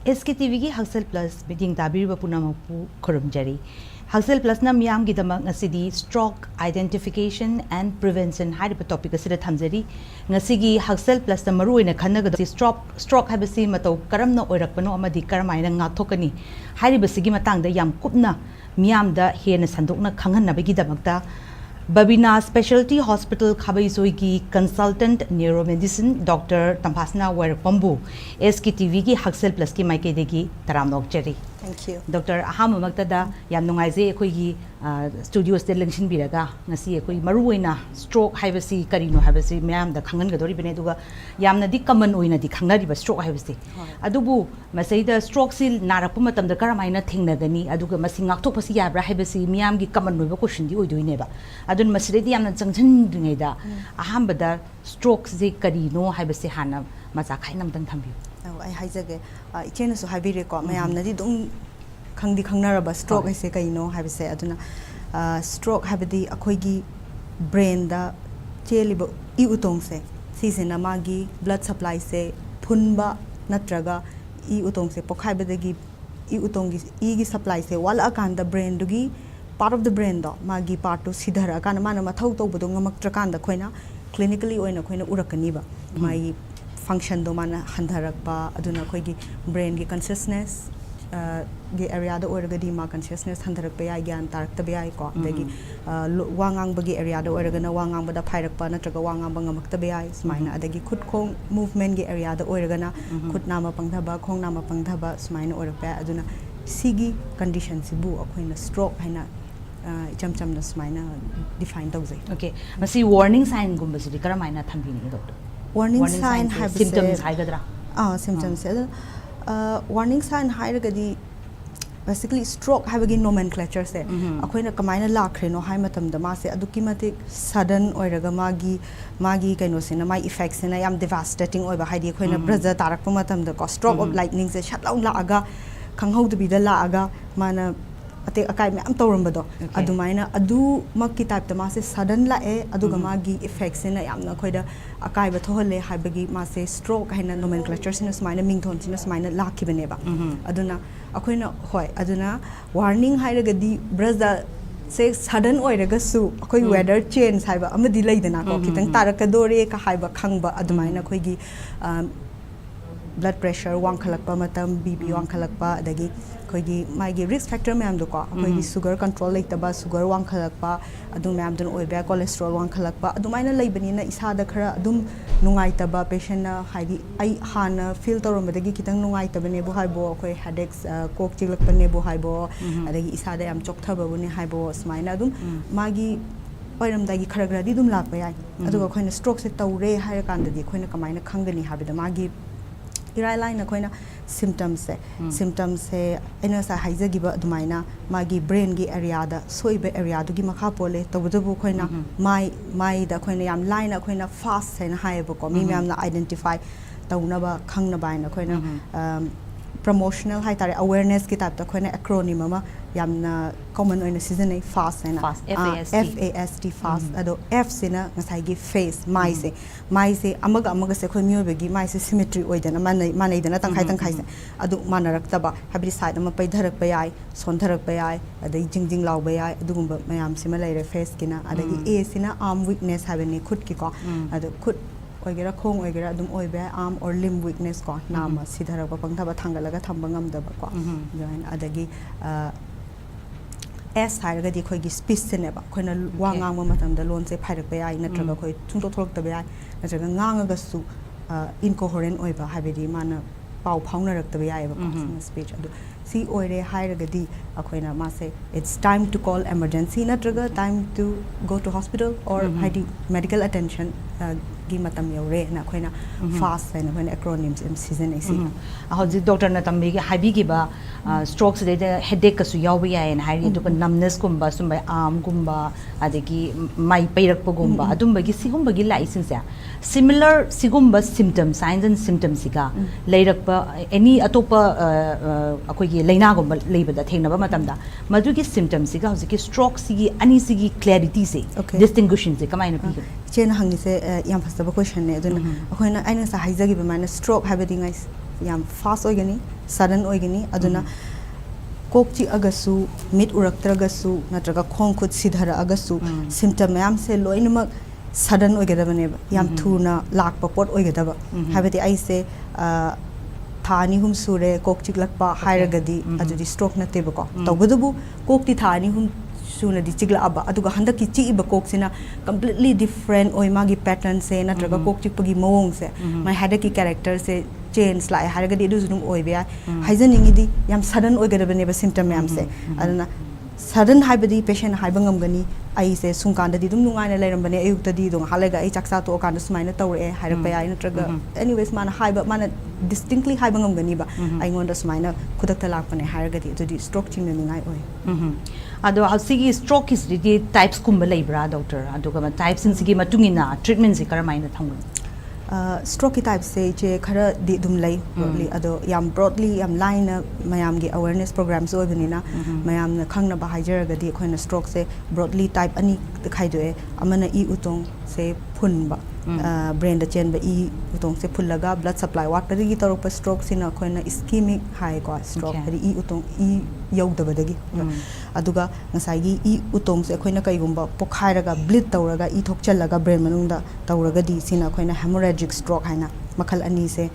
SKTV ki HAKSHEL Plus meeting tabiri bapuna mapu korumjari. HAKSHEL Plus na miyam ki damak ngasidi stroke identification and prevention hai riba topic asida thamjari. Ngasigi HAKSHEL Plus na maru ina khanaga stroke habasi matau karamna oirakpano amadi karamaina ngathokani. Hai riba sigi matangda yam kupna miyam da hena sandokna khangan nabagi damakta BABINA Specialty Hospital Khabeisoi ki Consultant Neuromedicine Dr. Tamphasana Wairokpam SKTV ki HAKSHEL Plus ki maike degi taram nokjari. Thank you. Dr. Aham maktada yam nungaize ekoi gi studios de lengshin biraga ngasi ekoi maruoina stroke haibasi karino haibasi mayam da khangan gadori bene duga yamna di common oina di khangnari ba stroke haibasi adubu masaida stroke sil narakpa matam da karamaina thingnagani aduga masi ngakthokpasi yabra haibasi miyam gi common noiba question di oidoine ba adun masiredi yamna changchan dringaida aham bada stroke ze karino haibasi hana macha khainam dang thambi I haizage ichena so habire ko mayam na di dong khangdi khangnaraba stroke ise kaino habise aduna stroke habidi akhoigi brain da chelibo I utong se sisena magi blood supply se phunba natraga I utong se pokhaibadagi I utong gi supply se wala kan da brain dugi part of the brain do magi part to sidhara kan mana mathau tawbudo ngamaktra kan da khoina clinically oina khoina urakani ba mai function do mana handharakpa aduna khoigi brain gi consciousness ge area da oragadi ma consciousness handharakpa ya gyan tarakta ba ai ko dagi wangang bagi area da oragana wangang bada phairakpa natraga wangang bangamakta ba ai smaina adagi khut khong movement ge area da oragana khut nama pangthaba khong nama pangthaba smaina orakpa aduna sigi condition sibu akhoina stroke haina cham na smaina define tawjai okay masi warning sign gumba sidi karamaina thambini doctor warning sign have symptoms haigadra symptoms warning sign hairagadi basically stroke habagi nomenclature se akoina kamaina lakre no hai matam da ma se aduki matik sudden oiraga magi kaino se na mai effects na yam devastating oiba haidi akoina braza tarakpa matam da ko stroke of lightning se shatlaung la aga khanghau du bi da la aga mana ate akai me am tawrambado adumaina adu makki type ta ma se sudden la e aduga magi effects na yamna khoida akai ba thohole haibagi ma se stroke haina nomenclature sina smaina mingthon sina smaina lakhibane ba aduna akoina hoi aduna warning hairagadi braza se sudden oiraga su akoi weather change haiba amadi leidana ko kitang tarakadore ka haiba khangba adumaina khoigi blood pressure wangkhalakpa matam bp wangkhalakpa adagi khoigi maigi risk factor mayam do ko khoigi sugar control leitaba sugar wangkhalakpa adu mayam dun oiba cholesterol wangkhalakpa adumaina leibani na isada khara adum nungaitaba patient na haidi ai hana feel tawrambadagi kitang nungaitabane bo haibo khoi headaches kok chiglakpane bo haibo adagi isada yam chokthaba bune haibo smaina adum magi oiramdagi khara gradi dum lakpa yai aduga khoina stroke se tawre haira kandadi khoina kamaina khangani habida magi irai line akoina symptoms se ena sa haizagiba adumaina magi brain gi area da soibe area dugi makha pole tawdubu khoina mai da khoina yam line akoina fast haina haiba ko mi myam na identify tawnaba khangnaba ina khoina promotional hai tare awareness ki type ta khoina acronym ama yamna common oina season ai fast haina fast fast ado f sina ngasai gi face mai se amaga se khoi myobe gi mai se symmetry oidana manai dana tangkhai se adu manarakta ba habi side ama paidharak ba yai sondharak ba yai adai jingjing law ba yai adugumba mayam sima laire face kina adagi a sina arm weakness habeni khut ki ko adu khut oigera khong oigera adum oibe arm or limb weakness ko nama sidharak ba pangthaba thangalaga thamba ngamdaba ko join adagi S hairagadi khoigi speech seneba khoina wangang matamda loan se phairak ba yai natraga khoi thungto tholok ta ba yai natraga ngangaga su incoherent oiba habedi mana pau phaunarak ta ba yai ba speech adu si oire hairagadi akhoina ma se it's time to call emergency natraga time to go to hospital or haidi medical attention gi matam yore na khoina fast na khoina acronyms in season ac ahoji doctor na tambi gi habi gi ba strokes de headache kasu yawi ya en hairi to numbness kumba sumbai arm gumba adegi mai pairak gumba adumba gi sigumba gi license ya similar sigumba symptoms signs and symptoms siga leirak ba any atopa akoi gi leina gumba leiba da thengna ba matam da madu gi symptoms siga hoji gi stroke sigi ani sigi clarity se distinguishing se kamai na pi chen hangi se yam fast question ne aduna akoina aina sa haizagi ba mana stroke habedi ngai yam fast oigani sudden oigani aduna kok chi agasu mid uraktragasu natraga khong khut sidhara agasu symptom mayam se loinamak sudden oigadabane yam thuna lakpa pot oigadaba habati ai se thani hum sure kok chi lakpa hairagadi adudi stroke na tebako tawbadubu kok ti thani hum suna di chigla aba aduga handaki chi iba kok sina completely different oi magi pattern se natraga kok chi pagi mawong se my headache character se change like haragadi du zum oi bia haizaningi di yam sudden oi gadabane ba symptom yam se aduna sudden haibadi patient haibangam gani ai se sungkanda di dum nungaina leirambane ayukta di dong halaga ai chaksa to kanda sumaina tawre hairapa ai natraga anyways mana haiba mana distinctly haibangam gani ba ai ngonda sumaina khudakta lakpane haragadi adudi stroke chingna ningai oi ado hasigi stroke is the types kumba leibra doctor aduga types in sigi matungina treatment si karamaina thangun stroke type se che khara di dum lai broadly ado yam broadly yam line mayam gi awareness programs oibnina mayam na khangna ba hajaraga di khoina stroke se broadly type ani khai doe amana e utong se phun ba brain da chen ba e utong se phulaga blood supply water gi torop stroke sina khoina ischemic high ko stroke ri e utong e yaudabadagi aduga ngasai gi e utong se khoina kai gumba pokhairaga bleed tawraga e thokchalaga brain manungda tawraga di sina khoina hemorrhagic stroke haina makhal ani se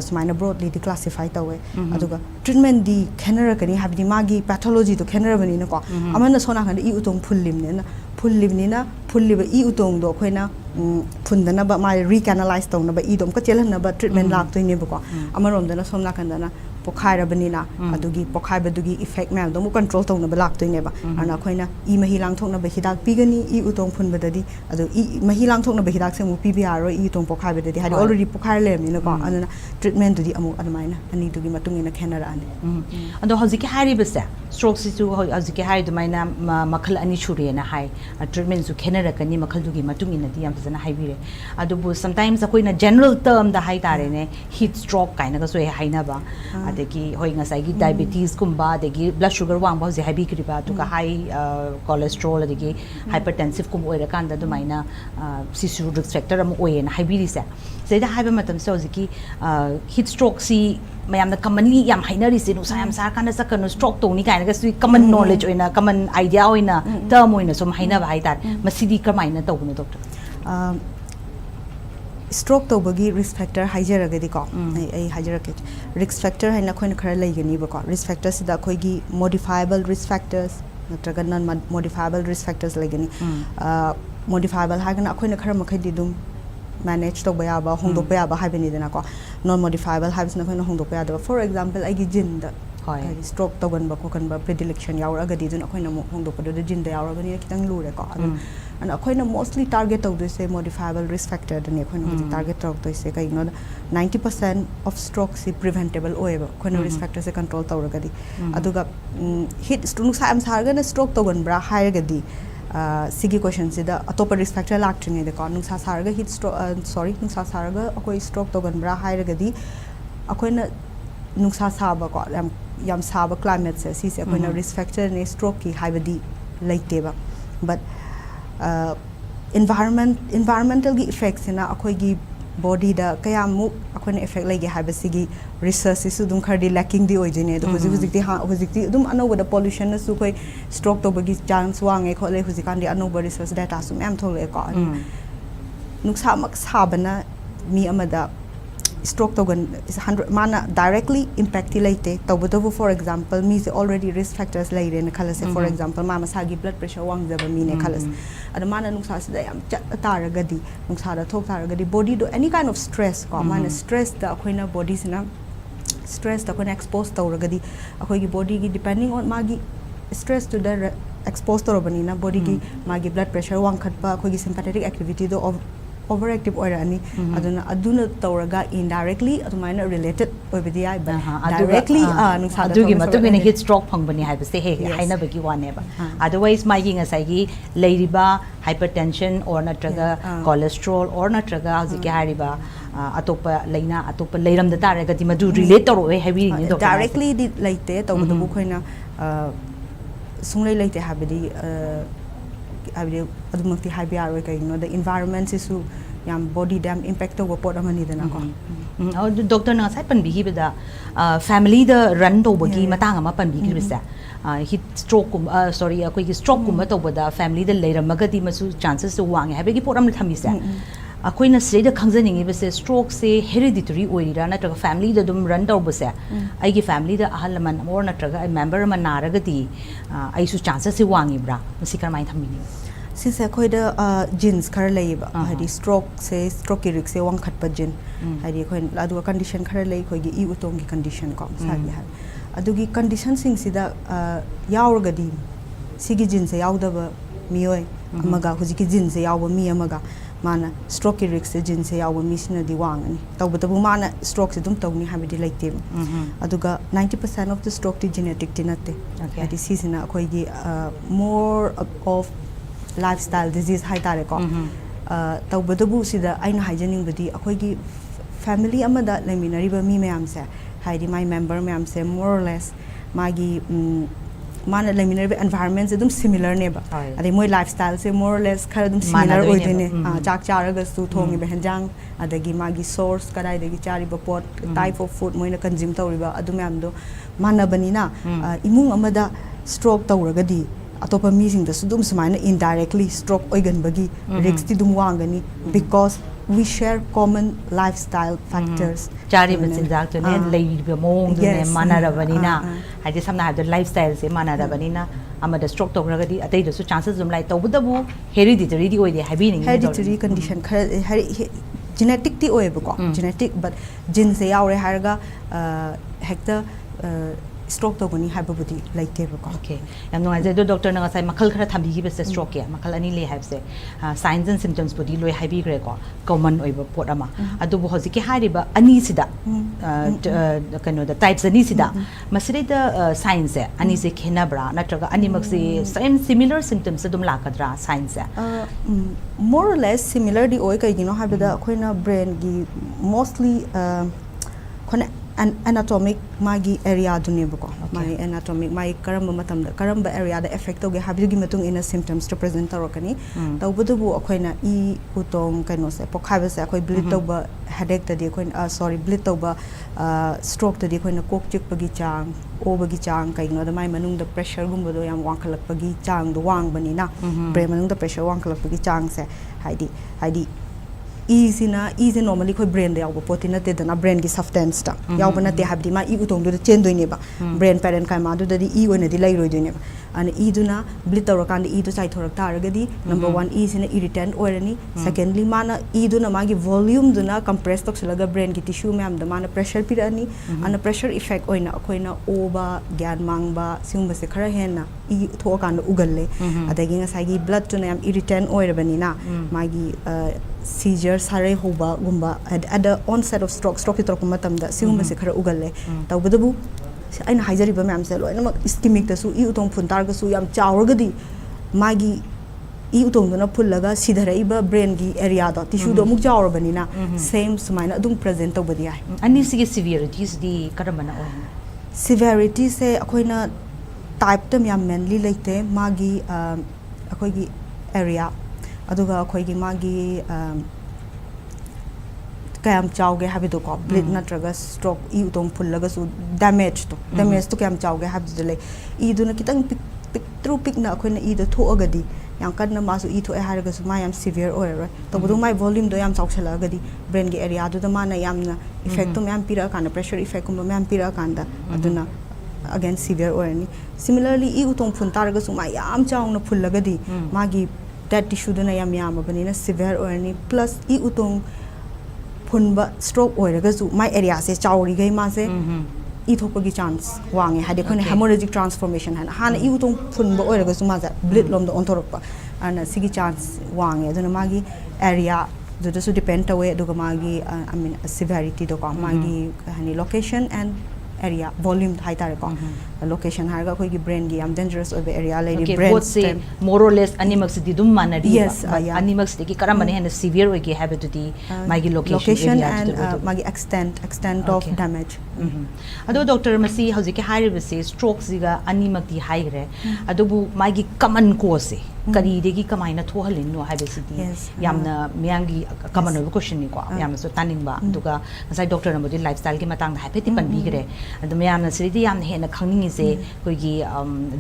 sumaina broadly declassify tawe aduga treatment di khenera kani habdi magi pathology to khenera bani na ko amana sona khanda e utong phullimne na phullimni na phulliba e utong do khoina phundana ba ma recanalize tawna ba e dom ka chelhanna ba treatment lak toine ba ko amarom dana somna khandana pokhaira banina adugi pokhai badugi effect ma do mu control tawna ba lak toine ba ana khoina e mahi lang thokna ba hidak pigani e utong phun badadi adu e mahi lang thokna ba hidak se mu PBR ro e utong pokhai badadi hadi already pokhaira lemni na ko anana treatment dudi amu admaina ani dugi matungina khenara ani ado hojiki hari basa stroke situ hojiki hari dumaina makhal ani chure na hai treatment su khenara kani makhal dugi matungina di yam fazana haibire adubu sometimes akoina general term da hai tare ne heat stroke kaina ga so haina ba adegi hoi ngasai gi diabetes kumba adegi blood sugar wang ba je haibi kriba to ka high cholesterol adegi hypertensive kum oira kanda dumaina sisu risk factor am oyen haibiri sa seida haiba matam so hojiki heat stroke si mayam na commonly yam hainari se nusa yam sar kana sakano stroke to ni kaina ga sui common knowledge oina common idea oina term oina som haina ba haitar masidi kamaina tawno doctor stroke to bagi risk factor hajaraga di ko ai hajarake risk factor haina khoina khara laigani ba ko risk factor sida khoi gi modifiable risk factors natraga non modifiable risk factors laigani modifiable hagana khoina khara makhai di dum manage to baya ba hongdo baya ba haibani dena ko non modifiable habis na khoina hongdo baya da for example ai gi jin da stroke to gan ba ko kan ba predilection yaura ga di dun khoina mo hongdo pa da jin da yaura bani kitang lure ko and khoina mostly target to this modifiable risk factor da ne khoina target to se kai no 90% of strokes is preventable oeba khoina risk factor se control tawra ga di aduga hit stroke sa am sarga na stroke to gan bra hair ga di sigi question sida atopa risk factor lactine de ko nungsa sarga hit stroke nungsa sarga akoi stroke to gan bra hair ga di akoina nungsa saba ko yam saba climate se si se akoina risk factor ne stroke ki haibadi laite ba but environmental gi effects na akoi gi body da kaya mu akoina effect lagi haibasigi research su dum khadi lacking di oijine do hojikti dum anoba da pollution na su koi stroke to bagi chance wange khole hojikan di anoba research data sum am thole ko nuksa mak sabana mi amada stroke to gan is 100 mana directly impact laite to for example me is already risk factors laite na khalas for example mama sagi blood pressure wang jaba mi ne khalas ada mana nungsa sida yam chat taragadi nungsa da thok taragadi body do any kind of stress ko mana stress da khoina body sina stress da khoina expose taragadi akhoi gi body gi depending on magi stress to the expose tarabani na body gi magi blood pressure wang khatpa akhoi gi sympathetic activity do overactive oira ani aduna tawraga indirectly adumaina related oibidi ai but directly nungsa adugi matugina heat stroke phangbani haibase he haina bagi wane ba otherwise my gi ngasai gi leiriba hypertension or natraga cholesterol or natraga hojiki hariba atopa leina atopa leiram da taraga di madu relate toro heavy ni doctor directly di laite tawdu khoina sunglai laite habidi abide adumakti haibia ro kai no the environment isu yam body dam impact over pot amani dana ko doctor na sai pan bihi beda family the run to bagi matang ama pan bihi bisa hit stroke sorry akoi ki stroke kum to bada family the leira magadi masu chances to wang ha begi pot am thami sa akoi na sei da khangjaningi bese stroke se hereditary oirira na tra family da dum run to bese ai ki family da ahal man or na tra ai member man naragadi ai su chances se wangi bra masi kar mai thamini since akoi da genes khar leiba hadi stroke ki risk se wang khat pa gen hadi khoi adu condition khar lei khoi gi I utong gi condition ko sa gi ha adugi condition sing sida yaurgadi sigi gene se yaudaba mioi amaga huji ki gene se yawba mi amaga mana stroke ki risk se gene se yawba mi sina di wangani tawbatabu mana stroke se dum tawni habidi laite aduga 90% of the stroke ti genetic ti natte hadi sisina khoi gi more of lifestyle disease hai tare ko tawbadabu sida aina haijaning badi akhoi gi family amada leminari ba mi mayam se haidi my member mayam se more or less magi mana leminari environment se dum similar ne ba ade moi lifestyle se more or less khara dum similar oidine chak charaga su thongi be hanjang adagi magi source kadai dagi chari ba pot type of food moina consume tawriba adu mayam do mana banina imung amada stroke tawragadi atopa meeting da sudum sumaina indirectly stroke oigan bagi risk ti dum wangani because we share common lifestyle factors chari bachin jak to ne lei be mong du ne manarabani na haidi samna ha lifestyle se manarabani na amada stroke to ragadi atai da su chances dum lai tawbudabu hereditary di oide habi ni hereditary condition genetic ti oiba ko genetic but gene se yaure harga hector stroke to gani hababudi laite ba ko okay yam no ai do doctor na sai makhal khara thambi gi bese stroke ya makhal ani le have se signs and symptoms body loi habi gre ko common oiba pot ama adu bo hoziki hariba ani sida kano the types ani sida masire the signs ani se khena bra natraga ani mak se same similar symptoms dum lakadra signs more or less similar di oi kai gino habida khoina brain gi mostly khona anatomic magi area dune bako my anatomic my karamba matam da karamba area da effect toge habigi matung ina symptoms represent tarokani tawbudu akoina I utong kaino se pokhabe se akoi bleed toba headache tadi akoin sorry bleed toba stroke tadi akoina kok chik pagi chang obagi chang kaino da my manung da pressure gumbo do yam wangkhalak pagi chang do wang bani na brain manung da pressure wangkhalak pagi chang se haidi easy normally khoi brain da yaw potina te dana brain gi substance ta yaw bana te habdi ma I utong do chen do ne ba brain parent kai ma do da di I one di lai roi do ne ba and I do na bleed tawra kan I do chai thorak ta ra di number 1 is in irritant orani secondly mana I do na ma gi volume do na compress tok selaga brain gi tissue ma'am da mana pressure pirani and pressure effect oina akoina oba gyan mangba singba se khara henna I tho kan ugalle adagi nga sai gi blood to na am irritant oira bani na ma gi seizure sare hoba gumba at the onset of stroke torok matam da singum se khara ugalle tawbudu aina haijari ba ma'am se loina ischemic da su I utong phun tar ga su yam chawragadi magi I utong na phullaga sidharai ba brain gi area da tissue do muk chawra bani na same sumaina adum present tawbadi ai ani sige severities di karamana on severity se akoina type tam yam mainly like magi akoi gi area aduga akhoi gi magi kayam chawge habidu ko bleed natraga stroke I utong phullaga su damage to kayam chawge habidu le I duna kitang pick na akhoi na I do thoagadi yang kan na masu I tho haraga su ma yam severe or to budu my volume do yam chawchela gadi brain gi area do da mana yam na effect to yam pira kana pressure effect ko yam pira kanda aduna again severe or ni similarly I utong phun targa su ma yam chawna phullagadi magi that tissue do na yam abanina severe or ni plus I utong phunba stroke oiraga su my area se chawri gai ma se I thopagi chance wange hade khone hemorrhagic transformation hana I utong phunba oiraga su ma za bleed lom do ontorokpa ana sigi chance wange aduna magi area do su depend away do magi I mean severity do ka magi hani location and area volume high tare ko location harga khoi gi brain gi am dangerous oibe area lady okay, brain both say more or less animak se dum manari yes yeah. animak se ki karam mane hen severe oige have to the magi location area and magi extent of damage ado doctor masi hojike hairibe se stroke siga animak di high gre adubu magi common cause se kari degi kamaina thohalin no have city yamna miyangi common question ni ko yamna so taning ba duga sai doctor na modi lifestyle ki matang da happy pan bi gre adu yamna sidi yamna hena khangning se koi gi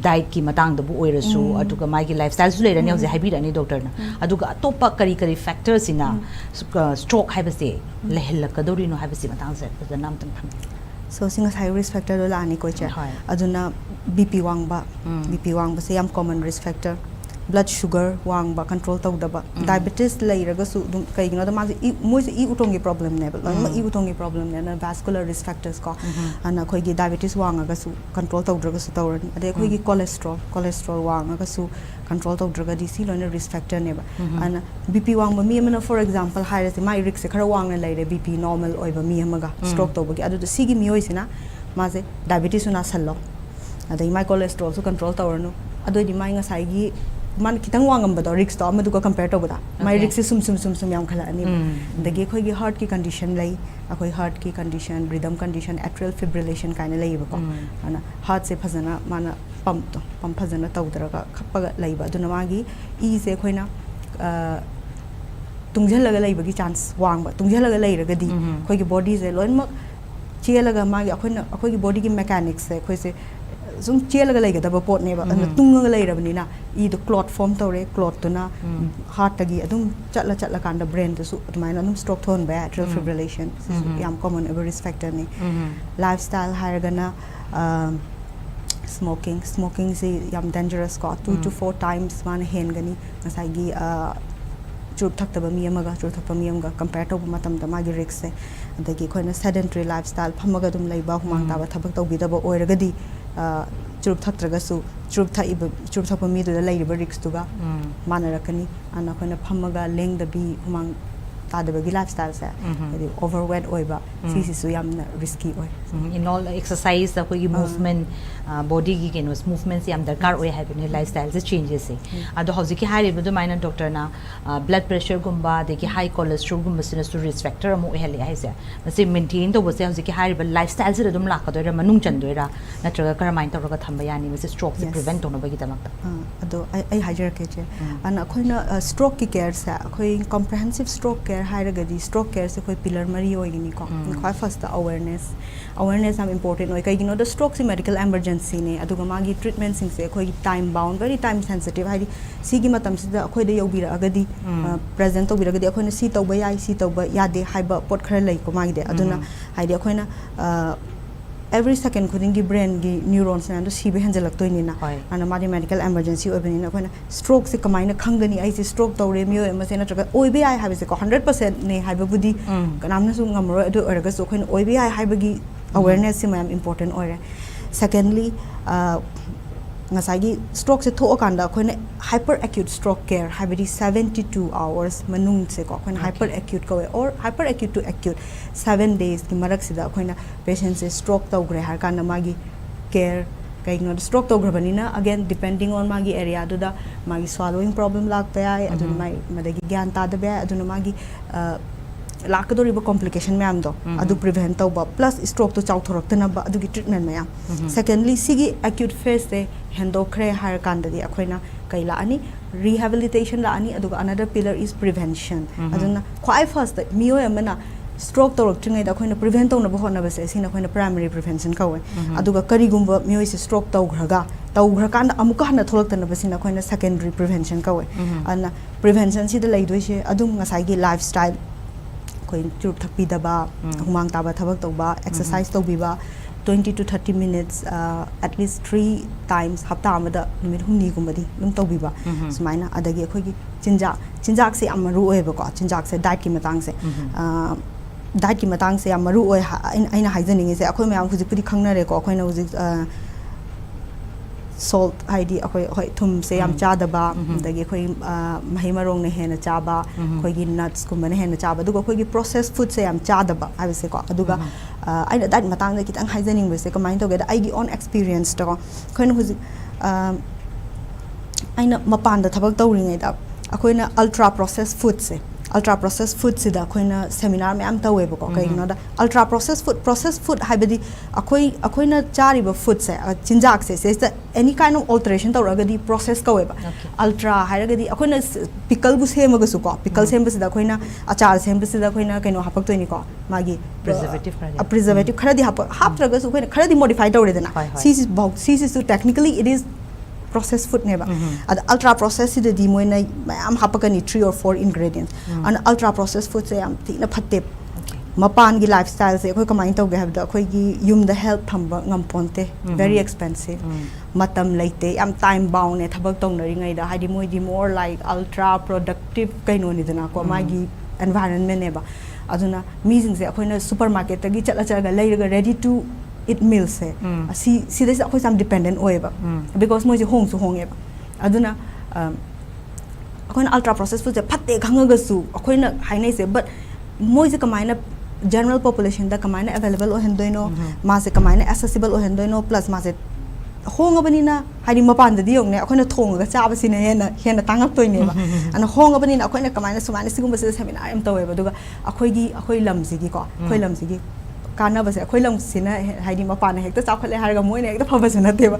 diet ki matang da bu oirasu aduga magi lifestyle su leira ne hoje habi da ni doctor na aduga topa kari factors ina stroke have se lehel kadori no have se matang se da nam tam tham so singa high risk factor la ani ko che aduna bp wangba bp wangba se yam common risk factor blood sugar wangba control tawdaba diabetes leiraga su dum kaigino da ma moi se utongi problem ne ba ma utongi problem ne na vascular risk factors ko ana khoi gi diabetes wangaga su control tawdraga su tawrani ade khoi gi cholesterol wangaga su control tawdraga di si loina risk factor ne ba ana bp wangba mi amana for example haire se my risk se khara wangna leire bp normal oiba mi amaga stroke tawbagi adu si gi mi oisina ma se diabetes una sallo ade my cholesterol su control tawranu adu di mai nga sai gi man kitang wangam ba risk to amadu ko compare to bada my risk sum yam khala ani dagi khoi gi heart ki condition lai akoi heart ki condition rhythm condition atrial fibrillation kaina lai ba ko ana heart se phazana mana pump phazana tawdra khappa lai ba duna magi e se khoina tungjalaga lai ba gi chance wang ba tungjalaga lai raga di khoi gi body se loin mak chielaga magi akoi gi body ki mechanics se khoi se zum chielaga lai ga da pot ne ba ana tunga lai rabani na e the clot form tore clot to na heart tagi adum chatla kan da brain to su atmaina num stroke thon ba atrial fibrillation yam common risk factor ni lifestyle haragana smoking se yam dangerous ko 2 to 4 times man hen gani nasai gi chup thakta ba mi amaga chup thakpa mi amga compare to matam da magi risk se adagi khoina sedentary lifestyle phamaga dum lai ba humang ta ba thabak to bi da ba oiragadi chup thaktraga su chup thakpa mi da lai ba risk tuga manarakani ana khoina phamaga leng da bi humang ta da ba gi lifestyle se overweight oiba si su yam risky oi in all exercise da koi movement body gi genos movements yam darkar oi have ni lifestyle se changes se ado hojiki hari bu maina doctor na blood pressure gumba de ki high cholesterol gumba sina su risk factor mo heli ai se se maintain to bose hojiki hari ba lifestyle se dum la ka do ra manung chan do ra natraga karamain to ra thamba yani se stroke se prevent to no ba gi tamak ado ai hajar ke che ana khoina stroke ki care sa khoi comprehensive stroke care hairagadi stroke care se khoi pillar mari oigini ko khoi first the awareness am important oi kai gino the stroke se medical emergency ne aduga magi treatment sing se khoi time bound very time sensitive haidi sigi matam sida khoi da yobira agadi present to biragadi khoi na si tawba yai si tawba yade haiba pot khara lai ko magi de aduna haidi khoi na every second khuding gi brain gi neurons na do sibe henjalak toini na ana mari medical emergency obani na khoi na stroke se kamaina khangani ai se stroke tawre mi oi ma se na traga oibe ai habi se ko 100% ne haiba budi kanamna su ngamro adu oraga so khoi na oibe ai haiba gi awareness se mam important ore secondly ngasagi stroke se tho kanda khoina hyper acute stroke care habidi 72 hours manung se ko khoina hyper acute ko or hyper acute to acute 7 days ki marak sida khoina patient se stroke taw gre har kana magi care kai no stroke taw grabani na again depending on magi area do da magi swallowing problem lak pa ai adu mai madagi gyan ta da ba adu magi lakadoriba complication mayam do adu prevent tawba plus stroke to chaw thoraktana ba adu gi treatment mayam secondly sigi acute phase se hendokre har kandadi akhoina kaila ani rehabilitation la ani adu another pillar is prevention aduna quite first miyo amana stroke tawraktingai da akhoina prevent tawna ba honna ba se sina akhoina primary prevention kawe aduga karigumba miyo se stroke tawgra kan amuka hana tholaktana ba sina akhoina secondary prevention kawe ana prevention si da laidoi se adum ngasai gi lifestyle koi chup thakpi da ba humang ta ba thabak to ba exercise to bi ba 20 to 30 minutes at least 3 times hapta amada numit humni gumbadi num to bi ba sumaina adagi akhoi gi chinjak se amaru oi ba ko chinjak se diet ki matang se diet ki matang se amaru oi aina haijaning se akhoi mayam huji puri khangna re ko akhoi na huji salt haidi akoi thum se yam cha da ba dagi khoi mahi marong ne hena cha ba khoi gi nuts kumba ne hena cha ba duga khoi gi processed food se yam cha da ba I se ko aduga I that matang da kitang hygienic we se ko mind to get I gi on experience to khoi no huzi aina mapan da thabak tawri ngai da akoi na ultra processed food se ultra processed food sida akoina seminar me am tawe ko kai no da ultra processed food haibadi akoina chari ba food se chinjak se says that any kind of alteration tawragadi process ka weba ultra hairagadi akoina pickle bu sema ga su ko pickle sema sida akoina achar sema sida akoina kaino hapak to ni ko magi preservative khara di hap su akoina khara di modify tawre dana this is technically it is processed food neba ultra processed the moina am hapakani 3 or 4 ingredients and ultra processed food say am tina phatte mapan gi lifestyle se khoi kamai to ge have da khoi gi yum the help thamba ngam ponte very expensive matam leite am time bound ne thabak tong nari ngai da hadi moi di more like ultra productive kaino ni dana ko magi environment neba aduna mi jing se khoi na supermarket ta gi chala ga leiraga ready to it meals se si this akhoi sam dependent oeba because moi je hong su hong eba aduna akhoi na ultra processed food se phatte khanga su akhoi na hainai se but moi je kamai na general population da kamai na available o hendoino ma se kamai na accessible o hendoino plus ma se hong abani na hari mapan da diong ne akhoi na thong ga cha ba sine hena tangak toy ne ba ana hong abani na akhoi na kamai na sumani sigum ba se seminar am taweba duga akhoi lam sigi ko akhoi lam sigi kana ba se akhoi lam sina haidi mapa na hekta chakhale harga moi ne ekta phaba na te ba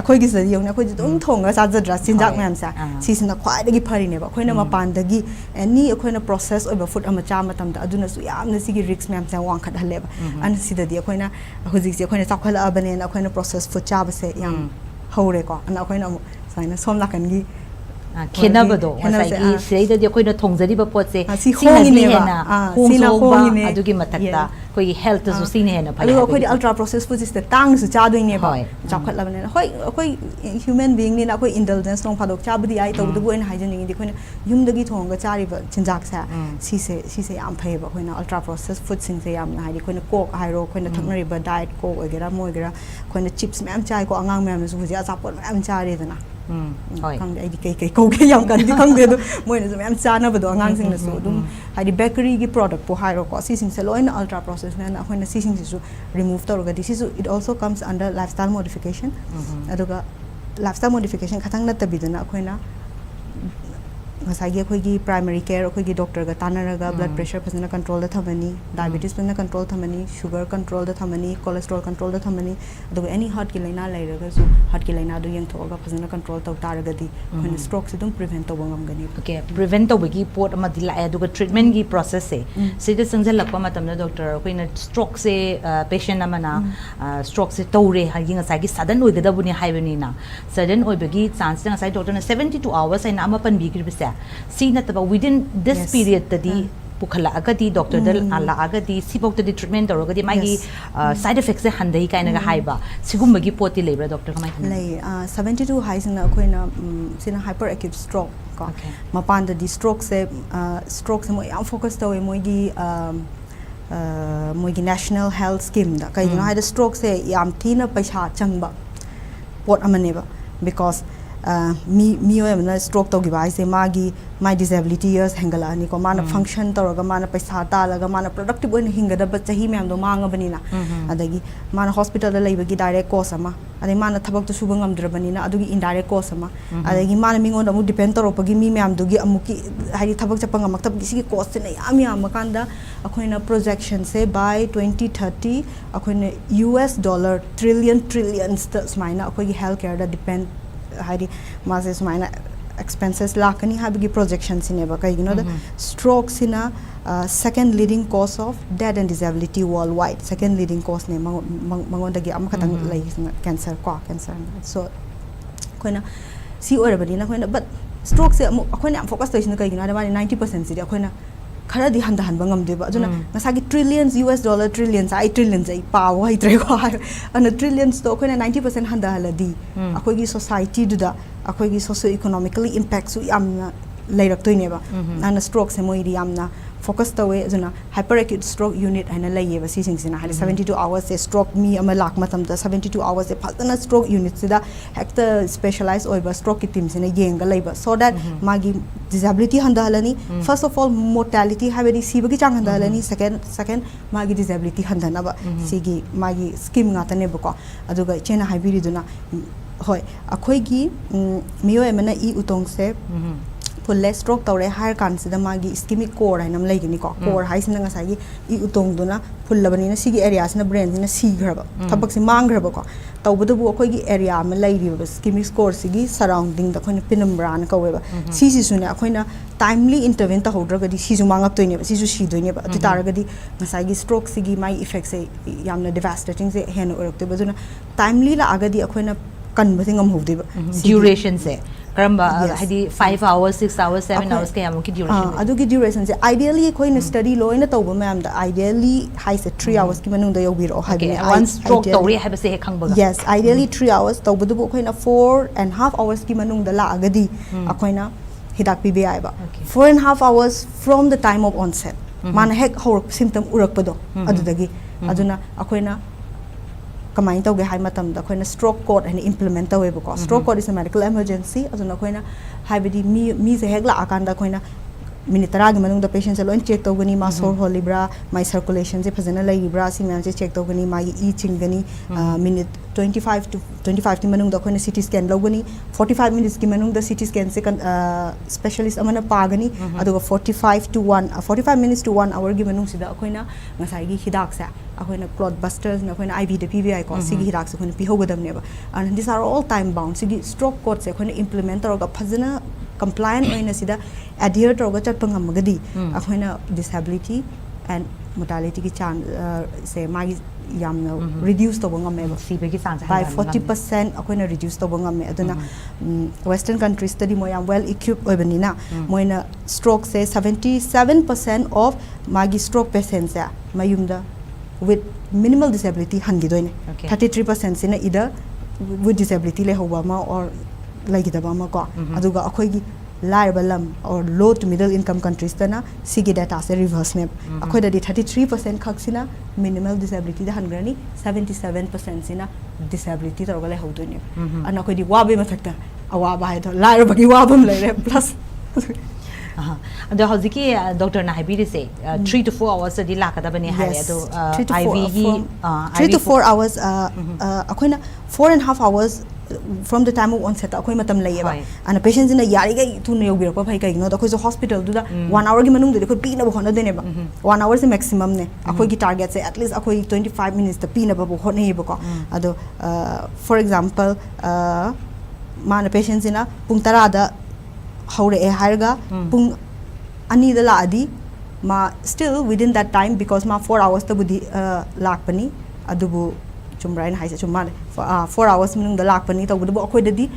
akhoi gi sari yong ne akhoi dum thong ga sa jadra sinjak myam sa si sina khwai dagi phari ne ba akhoi na mapan dagi any akhoi na process oiba food ama cha matam da aduna su yam na sigi risks myam sa wang khat hale ba an sida di akhoi na hojik se akhoi na chakhale abane na akhoi na process food cha ba se yam hore ko an akhoi na saina som lakan gi khena bado wasai sei da koi na thongjari ba pot se si hong ni na hong ba adugi matakta koi health su sine hena phai adugo koi ultra processed food is the tang su cha doing ne ba chakhat la bane koi human being ni na koi indulgence long phadok cha budi ai to du en hygienic di koi na yum dagi thong ga chari ba chinjak sa si se yam phai ba koi na ultra processed food sing se yam na hai di koi na coke hairo koi na thaknari ba diet coke ogera moigera koi na chips ma'am chai ko angang ma'am su ji achapot ma'am chari dana khang ai di kai ko ke yam kan di khang de do moi na ma'am chana ba do angang sing na su dum hai di bakery gi product po hairo ko si sing se loin ultra processed na khoi na si sing su remove to ga this is it also comes under lifestyle modification aduga lifestyle modification khatang na tabidana khoi na ngasagi khoi gi primary care khoi gi doctor ga tanaraga blood pressure phasna control da thamani diabetes phasna control thamani sugar control da thamani cholesterol control da thamani aduga any heart ki laina lairaga su heart ki laina du yeng thoga phasna control taw taraga di khoi stroke se dum prevent taw ngam gani okay prevent taw gi pot ama dila aduga treatment gi process se sida sangjal lakpa matam na doctor khoi na stroke se patient amana stroke se tawre ha gi ngasagi sudden oigada buni haibani na sudden oibagi chance ngasai doctor na 72 hours aina ama pan bi gi see that within this period tadi pukhala agadi doctor dal ala agadi sibok tadi treatment dorogadi magi side effects se handai kaina ga haiba sigum bagi poti lebra doctor kamai lay 72 high sina koina sina hyperacute stroke ko mapan da di stroke se mo am focus tawe moigi moigi national health scheme da kai no haida stroke se yam thina paisa changba pot amane ba because mi na stroke to gi bai se magi my disability years hangala ni ko mana function toroga mana paisa ta laga mana productive one hingada ba chahi me am do manga bani na adagi mana hospital da leiba gi direct cost ama adai mana thabak to suba ngam drabani na adugi indirect cost ama adagi mana mingon da mu depend toropa gi mi me am do gi amuki hari thabak chapang amak tab gi si cost na yam makanda akoina projection se by 2030 akoina US dollar trillions ta smaina akoi healthcare da depend hari maze sumaina expenses lakani habigi projections in eba kai the stroke sina second leading cause of death and disability worldwide second leading cause ne mangon dagi am khatang lai cancer so koina si orabani na koina but stroke se koina am focus toisina kai 90% si koina khara di handa han bangam deba ajuna ngasagi trillions US dollar trillions ai trillions ai paw ai tre ko ana trillions to koina 90% handa haladi akoi gi society du da akoi gi socio economically impact su yam ꯂꯩꯔꯛꯇꯣꯏꯅꯦꯕ ꯑꯅ ꯁ꯭ꯇ꯭ꯔꯣꯛꯁꯦ ꯃꯣꯏꯗꯤ ꯌꯥꯝꯅ focus ꯇꯧꯋꯦ ꯑꯗꯨꯅ hyper acute stroke unit ꯍꯥꯏꯅ ꯂꯩꯌꯦꯕ ꯁꯤꯁꯤꯡꯁꯤꯅ ꯍꯥꯏꯗꯤ 72 ꯑꯋꯥꯔꯁꯦ stroke ꯃꯤ ꯑꯃ ꯂꯥꯛꯄ ꯃꯇꯝꯗ 72 ꯑꯋꯥꯔꯁꯦ ꯐꯖꯅ ꯁ꯭ꯇ꯭ꯔꯣꯛ ꯌꯨꯅꯤꯠꯁꯤꯗ ꯍꯦꯛꯇ ꯁ꯭ꯄꯦꯁꯦꯂꯥꯏꯖ ꯑꯣꯏꯕ ꯁ꯭ꯇ꯭ꯔꯣꯛꯀꯤ ꯇꯤꯝꯁꯤꯅ ꯌꯦꯡꯒ ꯂꯩꯕ ꯁꯣ ꯗꯦꯠ ꯃꯥꯒꯤ ꯗꯤꯁꯦꯕꯤꯂꯤꯇꯤ ꯍꯟꯊꯍꯜꯂꯅꯤ ꯐꯥꯔꯁ ꯑꯣꯐ ꯑꯣꯜ ꯃꯣꯔꯇꯦꯂꯤꯇꯤ ꯍꯥꯏꯕꯗꯤ ꯁꯤꯕꯒꯤ ꯆꯥꯡ ꯍꯟꯊꯍꯜꯂꯅꯤ ꯁꯦꯀꯦꯟ ꯃꯥꯒꯤ ꯗꯤꯁꯦꯕꯤꯂꯤꯇꯤ ꯍꯟꯊꯅꯕ ꯁꯤꯒꯤ ꯃꯥꯒꯤ ꯁ꯭ꯀꯤꯝ ꯉꯥꯛꯇꯅꯦꯕꯀꯣ ꯑꯗꯨꯒ ꯏꯆꯦꯅ ꯍꯥꯏꯕꯤꯔꯤꯗꯨꯅ ꯍꯣꯏ ꯑꯩꯈꯣꯏꯒꯤ ꯃꯤꯑꯣꯏ ꯑꯃꯅ ꯏ ꯎꯇꯣꯡꯁꯦ ꯐꯨꯜꯂꯦ ꯁ꯭ꯇ꯭ꯔꯣꯛ ꯇꯧꯔꯦ ꯍꯥꯏꯔ ꯀꯥꯟꯁꯤꯗ ꯃꯥꯒꯤ ꯏꯁꯀꯤꯃꯤꯛ ꯀꯣꯔ ꯍꯥꯏꯅ ꯑꯃ ꯂꯩꯒꯅꯤꯀꯣ ꯀꯣꯔ ꯍꯥꯏꯁꯤꯅ ꯉꯁꯥꯏꯒꯤ ꯏ ꯎꯇꯣꯡꯗꯨꯅ ꯐꯨꯜꯂꯕꯅꯤꯅ ꯁꯤꯒꯤ ꯑꯦꯔꯤꯌꯥꯁꯤꯅ ꯕ꯭ꯔꯦꯟꯁꯤꯅ ꯁꯤꯈ꯭ꯔꯕ ꯊꯕꯛꯁꯦ ꯃꯥꯡꯈ꯭ꯔꯕꯀꯣ ꯇꯧꯕꯗꯕꯨ ꯑꯩꯈꯣꯏꯒꯤ ꯑꯦꯔꯤꯌా ꯑꯃ ꯂꯩꯔꯤꯕ ꯏꯁꯀꯤꯃꯤꯛ ꯀꯣꯔꯁꯤꯒꯤ ꯁꯔꯥꯎꯟꯗꯤꯡꯗ ꯑꯩꯈꯣꯏꯅ ꯄꯤꯅꯝꯕ꯭ꯔꯥꯅ ꯀꯧꯋꯦꯕ ꯁꯤꯁꯤꯁꯨꯅꯦ ꯑꯩꯈꯣꯏꯅ ꯇꯥꯏꯝꯂꯤ ꯏꯟꯇꯔꯚꯦꯟ ꯇꯧꯍꯧꯗ꯭ꯔꯒꯗꯤ ꯁꯤꯁꯨ ꯃꯥꯡꯉꯛꯇꯣꯏꯅꯦꯕ ꯁꯤꯁꯨ ꯁꯤꯗꯣꯏꯅꯦꯕ ꯑꯗꯨ ꯇꯥꯔꯒꯗꯤ ꯉꯁꯥꯏꯒꯤ ꯁ꯭ꯇ꯭ꯔꯣꯛꯁꯤꯒꯤ ꯃꯥꯒꯤ ꯏꯐꯦꯛꯁꯦ ꯌꯥꯝꯅ ꯗꯤꯚꯥꯁꯇꯦꯇꯤꯡꯁꯦ ꯍꯦꯟꯅ ꯑꯣꯏꯔꯛꯇꯣꯏꯕ ꯑꯗꯨꯅ ꯇꯥꯏꯝꯂꯤ ꯂꯥꯛꯑꯒꯗꯤ ꯑꯩꯈꯣꯏꯅ ꯀꯟꯕꯁꯦ ꯉꯝꯍꯧꯗꯦꯕ ꯗ꯭ꯌꯨꯔꯦꯁꯟꯁꯦ ꯀꯔꯝꯕ ꯍꯥꯏꯗꯤ 5 hours 6 hours 7 hours ꯀꯌꯥꯃꯨꯛꯀꯤ ꯗ꯭ꯌꯨꯔꯦꯁꯟ ꯑꯗꯨꯒꯤ ꯗ꯭ꯌꯨꯔꯦꯁꯟꯁꯦ ꯑꯥꯏꯗꯤꯌꯦꯜꯂꯤ ꯑꯩꯈꯣꯏꯅ ꯁ꯭ꯇꯗꯤ ꯂꯣꯏꯅ ꯇꯧꯕ ꯃꯌꯥꯝꯗ ꯑꯥꯏꯗꯤꯌꯦꯜꯂꯤ ꯍꯥꯏꯁꯦ 3 hours ꯀꯤ ꯃꯅꯨꯡꯗ ꯌꯧꯕꯤꯔꯛꯑꯣ ꯍꯥꯏꯕꯅꯦ ꯋꯥꯟ ꯁ꯭ꯇ꯭ꯔꯣꯛ ꯇꯧꯔꯦ ꯍꯥꯏꯕꯁꯦ ꯍꯦꯛ ꯈꯪꯕꯒ ꯌꯦꯁ ꯑꯥꯏꯗꯤꯌꯦꯜꯂꯤ 3 hours ꯇꯧꯕꯗꯨꯕꯨ ꯑꯩꯈꯣꯏꯅ 4.5 hours ꯀꯤ ꯃꯅꯨꯡꯗ ꯂꯥꯛꯑꯒꯗꯤ ꯑꯩꯈꯣꯏꯅ ꯍꯤꯗꯥꯛ ꯄꯤꯕ ꯌꯥꯏꯕ 4.5 hours from the time of onset ꯃꯥꯅ ꯍꯦꯛ ꯍꯧꯔꯛꯄ ꯁꯤꯝꯇꯝ ꯎꯔꯛꯄꯗꯣ ꯑꯗꯨꯗꯒꯤ ꯑꯗꯨꯅ ꯑꯩꯈꯣꯏꯅ कमाइन तौगे हाई मतम द अखोइना स्ट्रोक कोड हैन इम्प्लीमेंट तौवेबको stroke code is a medical emergency अजुन अखोइना हाइबदी मी से हेग ला आकांदा अखोइना मिनिट 10 गी मनुंग द पेशेंट से लोइन चेक तौगनी मा सोर होलिब्रा माई सर्कुलेशन से फजना लैब्रा सि मैम से चेक तौगनी मागी ई चिंगनी मिनिट 25 to 25 की मनुंग द अखोइना सीटी स्कैन लौगनी 45 मिनट्स की मनुंग द सीटी स्कैन से specialist Amna पागनी अदुगा 45 minutes to 1 hour की मनुंग सिदा अखोइना ngसाइगी हिदाक से अखोइना क्लॉट बस्टर्स न अखोइना आईवी द पीवीआई को सिगी हिदाक से अखोइना पिहोगदमनेबा and this are all time bound सिगी स्ट्रोक कोड से अखोइना इम्प्लीमेंट तौरगा फजना compliant oina sida adhere tawga chatpa ngamagadi akhona disability and mortality ki chance se magi yamna reduce tawga ngameba sibagi chance by 40% akhona reduce tawga ngame aduna western countries study mo yam well equipped oibanina moina stroke se 77% of magi stroke patients ya mayumda with minimal disability hangidoine 33% sina either with disability le hoba ma or लाइगदबा को अदुगा अखोइगी लाइरबा लम or low to middle income countries तना सिगी data से रिवर्स ने अखोइदि 33% खक्सिना मिनिमल डिसेबिलिटी द हनग्रनी 77% सिना डिसेबिलिटी तोरगा ले हौदोनि अन अखोइदि वाबे मथक्ता अवाबा हाइदो लाइरबगी वाबम लेरे प्लस अदो हौजिकी डॉक्टर ना हाइबिरिसे 3 to 4 hours दि लाकदबने हाय अदो आईवी गी 3 to 4 hours अखोइना 4.5 hours from the time of onset अखोइ मतम लैयेबा अन पेशेंट जिना यारिगै थुन योगिरको फै कइनो द अखोइ हॉस्पिटल दुदा 1 hour की मनुंग दे अखोइ पीना बखन देनेबा 1 hour से मैक्सिमम ने अखोइ की टारगेट से एटलीस्ट अखोइ 25 minutes द पीना बबो होनेबको अदो फॉर एग्जांपल मान पेशेंट जिना पुंग 10 दा हौरे ए हारगा पुंग अनि द लादी मा still within that time because मा 4 hours द बुदी लाकपनी अदुबु चुमराइन हाइसे चुमाले 4 hours मिनुंग द लाकपनी तौबदबु अखोइददी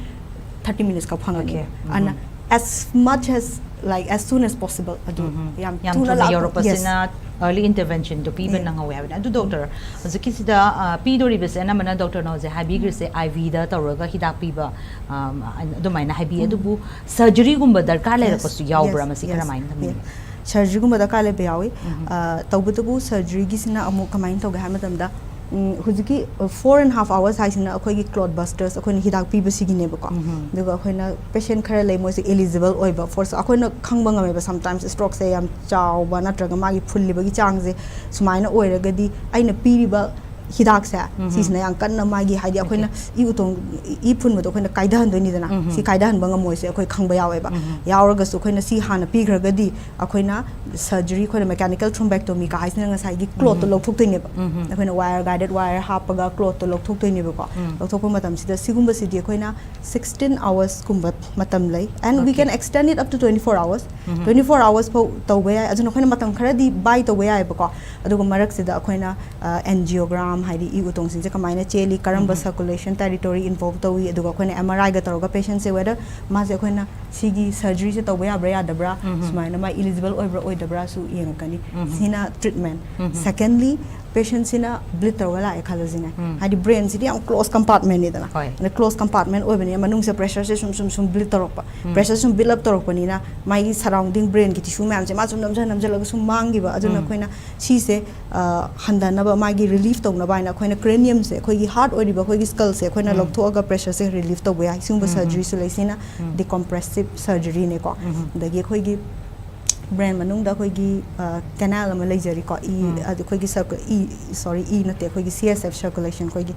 30 minutes का फंगनी and as much as like as soon as possible adu yam tuna la Europasina early intervention to people nang hawe habna adu doctor aziki sida pidori bese na mana doctor no je habi gir se IV da tawraga hidak piba adu maina habi adu bu surgery gumba darkar le rapasu yawbra masi kara main thamni surgery gumba da kale be yawi tawbudu surgery gi sina amu kamain tawga ha matamda हुजिकी 4.5 hours हाइसिना अखोइगी clot busters अखोइना हिदाक पीबसिगिने बको दुगा अखोइना patient खरा ले मोसे एलिजिबल ओइबा फॉर अखोइना खंगबा ngame समटाइम्स स्ट्रोक से याम चावबा नत्रगा मागी फुल्लिबगी चांगजे सुमाइना ओइरगदी आइना पीरिबा हिदाक से सिसना yang kanna magi haidi akoina I utong I phun mado akoina kaidahan doni dana si kaidahan banga moi se akoi khangba yawe ba yauraga su akoina si hana pigragadi akoina surgery akoina mechanical thrombectomy ka haisna nga sai gi clot to lokthok toine ba akoina wire guided wire hapaga clot to lokthok toine ba ko lokthok matam sida sigumba sidi akoina 16 hours kumba matam lai and we can extend it up to 24 hours 24 hours po tawbe ya ajun akoina matam khara di bai tawbe ya ba ko aduga marak sida akoina angiogram हाइदी इ उतोंग सिंजे कमाइना चेली करंबा circulation territory involve तवी अदुगा अखोइना MRI गा तरोगा पेशेंट से वेदर मासे अखोइना सिगी सर्जरी से तवबा याब्रा यादब्रा सुमाइना मा एलिजिबल ओइब्रा ओइदब्रा सु येंगकनी सिना treatment secondly patient sina bleed tawala la ekhalazine hadi brain sidi am close compartment ni dana and close compartment oibani manung se pressure se sum bleed torokpa pressure sum build up torokpani na my surrounding brain ki tissue mam se ma sum namjalaga sum mangi ba aduna khoina si se handana ba magi relief tawna ba na khoina cranium se khoi gi heart oiriba khoi gi skull se khoina lokhthoga pressure se relief tawba ya sum surgery su leisina decompressive surgery ne ko dagi khoi gi brain manung da khoi gi canal ma leijari ko khoi gi e nate khoi gi CSF circulation khoi gi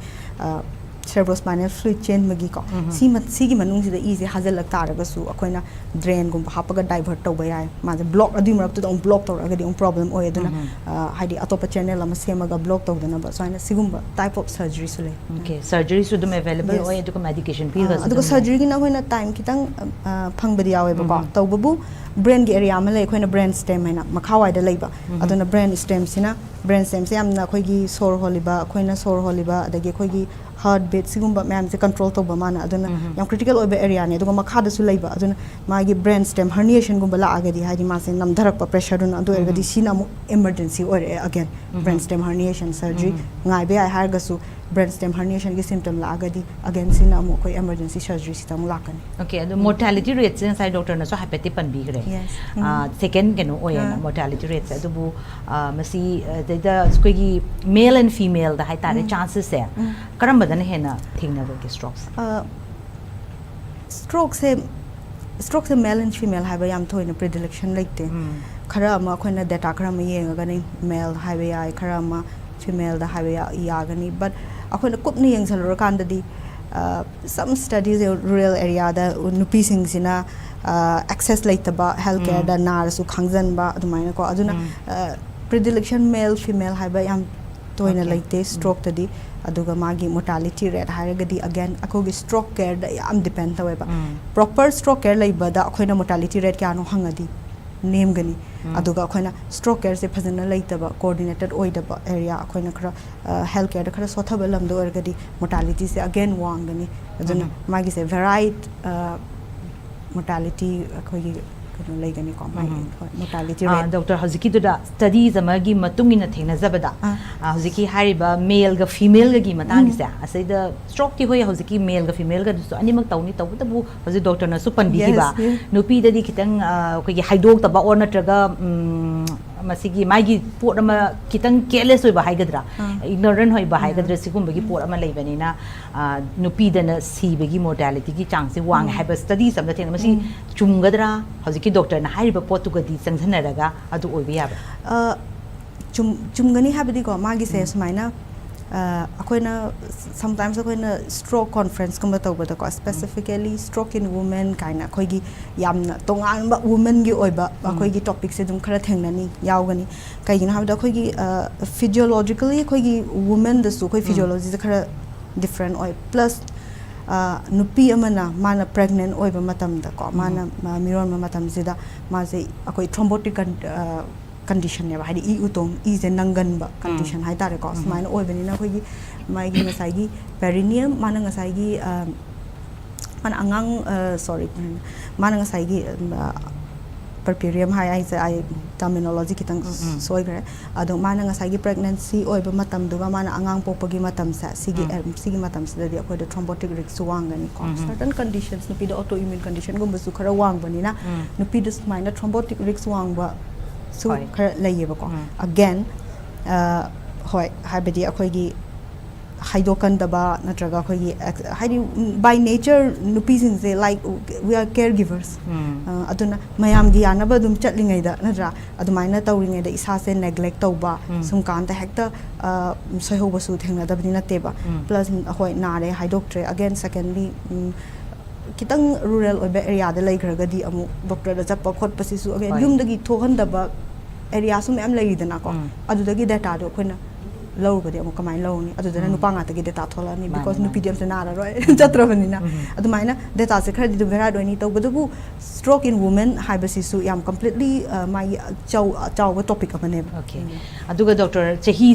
cerebrospinal fluid chain magi ko si gi manung si da e se hazal lak tar ga su akoina drain gum hapaga divert to ba ma the block adi marak to on block to ga di on problem oi aduna haidi atopa channel ama semaga block to dana ba so ina sigumba type of surgery su le okay surgery su dum available oi edu medication pi ga adu surgery gi na hoina time kitang phang badi yawe ba ko to babu brain gi area ma le khoina brain stem haina makhawai da leiba aduna brain stem sina brain stem se amna khoi gi sor holiba khoina sor holiba adagi khoi gi heart beat sigumba ma'am se control to ba mana aduna yam critical oiba area ne aduga makha da su leiba aduna magi brain stem herniation gumba la agadi haidi ma se nam dharak pa pressure dun adu ergadi sina emergency or again brain stem herniation surgery ngai be ai har ga su brain stem herniation gi symptom la agadi again sina mo koi emergency surgery sitam lakani okay adu mortality rates inside doctor na so hypathy pan bi gre second geno oyana mortality rates adu bu masi the squiggy male and female the high tare chances se karam badana hena thingna ge strokes stroke se male and female haiba yam thoina predilection like te khara ma khoina data khara ma yenga gani male haiba ai khara ma female da haiba ya gani but akhona kupni yeng salur kan di some studies in rural area da nupi sing sina access laita ba healthcare da nar su khangjan ba adumaina ko aduna predilection male female haiba yam toina laite stroke tadi aduga magi mortality rate hairagadi again akogi stroke care da yam depend taweba proper stroke care laiba da akoina mortality rate kya no hangadi name gani aduga akoina stroke care se phajana laitaba coordinated oidaba area akoina khara health care da khara sothaba lamdo ergadi mortality se again wangani aduna magi se varied mortality akogi laigani ko mortality rate doctor haziki da studies amagi matungina thengna zabada haziki hariba male ga female ga gi matang se asai da stroke ti hoya haziki male ga female ga so animak tawni tawbu hazi doctor na su pandi ba nupi da di kitang ko gi haidok ta ba or natraga masigi magi pot ama kitang careless oi ba haigadra ignorant hoi ba haigadra sigum bagi pot ama leibani na nupi da na si bagi mortality gi chance wang haiba studies am da thengna masi chumgadra haziki doctor na haiba pot tu ga di changhanaraga adu oi ba chumgani habidi ko magi se sumaina akoina sometimes akoina stroke conference kuma tawbada ko specifically stroke in women kaina khoigi yamna tongan ba women gi oiba akoigi topic se dum khara thengnani yawgani kaigina habda khoigi physiologically khoigi women da su khoi physiology se khara different oi plus nupi amana mana pregnant oiba matam da ko mana miron matam sida ma se akoi thrombotic condition ne ba hadi utong is a nangan ba condition hai tare ko smaina oi bani na khoi gi mai gi ngasai gi perineum mana ngasai gi mana angang sorry mana ngasai gi perperium hai ai ai terminology kitang soi gre ado mana ngasai gi pregnancy oi ba matam du ba mana angang popagi matam sa sigi matam sa di akoi da thrombotic risk wangani ko certain conditions nupi da autoimmune condition gum su khara wang bani na nupi da smaina thrombotic risk wang ba so khara layeba ko again hoi habedi akoigi haidokan daba natraga akoigi haidi by nature nupi sing se like we are caregivers aduna mayam gi anaba dum chatlingai da natra adumaina tawringai da isa se neglect tawba sum kan ta hekta soihoba su thengna dabni na teba plus hoi nare haidoktre again secondly kitang rural oiba area da laigragadi amu doctor da chappa khot pasisu again yum dagi thohan daba area sum am laidana ko adudagi data do khona low gadi amu kamai low ni adudana nupa nga tagi data thola ni because nu pdm se nara roi chatrabani na adumaina data se khadi du vera do ni to budu stroke in women haibasisu yam completely my chaw topic amane okay aduga doctor chehi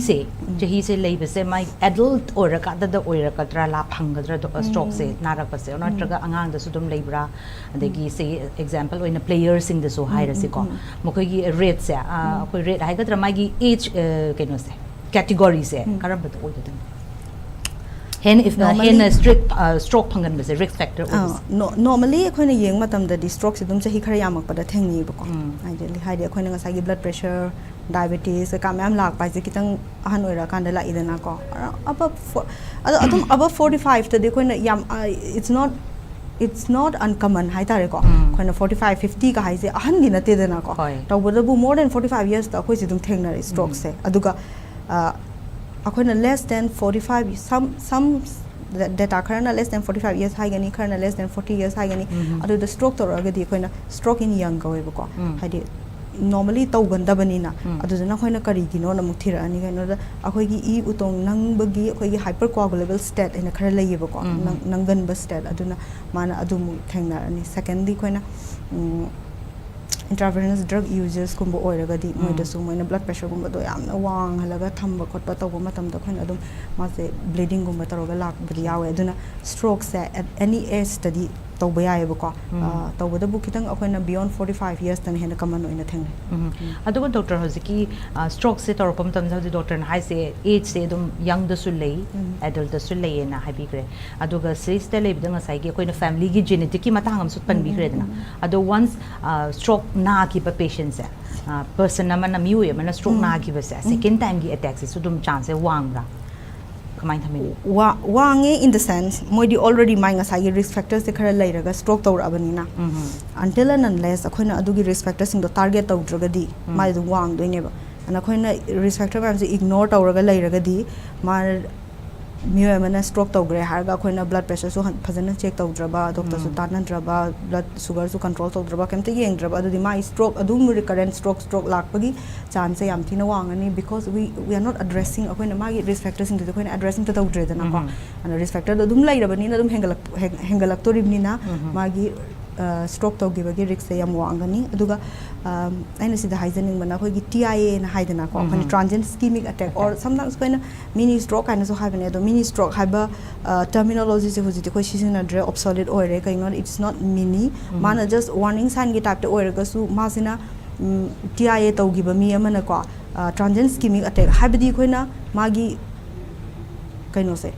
se leibe se my adult or ka da oirakatra la phangadra stroke se narak pase natraga angang da sudum leibra adegi se example oina players sing the so high se ko mokoi gi rate se koi rate haigadra magi age keno se category se karam bat oi da hen if Normally- hen strict stroke phangan base risk factor normally akhona yeng matam da di stroke se dum chahi khara yamak pada thengni ba ko ideally haide akhona ngasai gi blood pressure diabetes ka myam lak pai se kitang ahan oira kan da la idana ko above above 45 ta de akhona yam it's not uncommon hai tare ko akhona 45 50 ka hai se ahan gi na te dana ko tawbada bu more than 45 years ta akhoi se dum thengna stroke se aduga akhona less than 45 some data kharana less than 45 years high gani kharana less than 40 years high gani adu the stroke to ragadi akhona stroke in young go we ko haidi normally taw ganda banina adu jana akhona kari gino na muthira ani gaino da akhoi gi e utong nang bagi akhoi gi hypercoagulable state ena khara lei ba ko nangan ba state aduna mana adu mu thengna ani secondly akhona intravenous drug users kumbo oiragadi moida su moina blood pressure kumbo do yamna wang halaga thamba khotpa tawba matam da khoina adum mase bleeding kumbo taroga lak bri yawe aduna stroke se at any age study tawba yae ba ko tawba da bu kitang akoina beyond 45 years tan hena common oina theng adugo doctor hojiki stroke se torpam tam jodi doctor na hai se age se adum young da su lei adult da su lei na habi gre aduga series te lei bidanga sai gi akoina family gi genetic ki matang am sut pan bi gre dana adu once stroke na ki pa patient se person na man miu ye man stroke na ki ba se second time gi attack se sudum chance wang ra kamai thami wange in the sense moidi already mai nga sai risk factors de khara leiraga stroke tawra abanina until and unless akoina adugi risk factors sing do target tawdragadi mai du wang doine ba ana akoina risk factor ba se ignore tawraga leiragadi mar miyo mana stroke tawgre harga akoina blood pressure so phajana check tawdraba doctor su tanandraba blood sugar su control tawdraba kemte yengdraba adudi mai stroke adum recurrent stroke lakpagi chance yam thina wangani because we are not addressing akoina magi risk factors into akoina addressing to tawdre dana ko ana risk factor adum lairabani na adum hengalak toribni na magi stroke tawgibagi risk se yam wangani aduga aina sida haizening mana khoi gi TIA na haidana ko akoina transient ischemic attack or sometimes koina mini stroke kana so haibane do mini stroke haiba terminology se hojiti khoi sisina dre obsolete oire kaino it's not mini mana just warning sign gi type te oire ga su masina TIA tawgiba mi amana ko transient ischemic attack haibadi khoina magi kaino se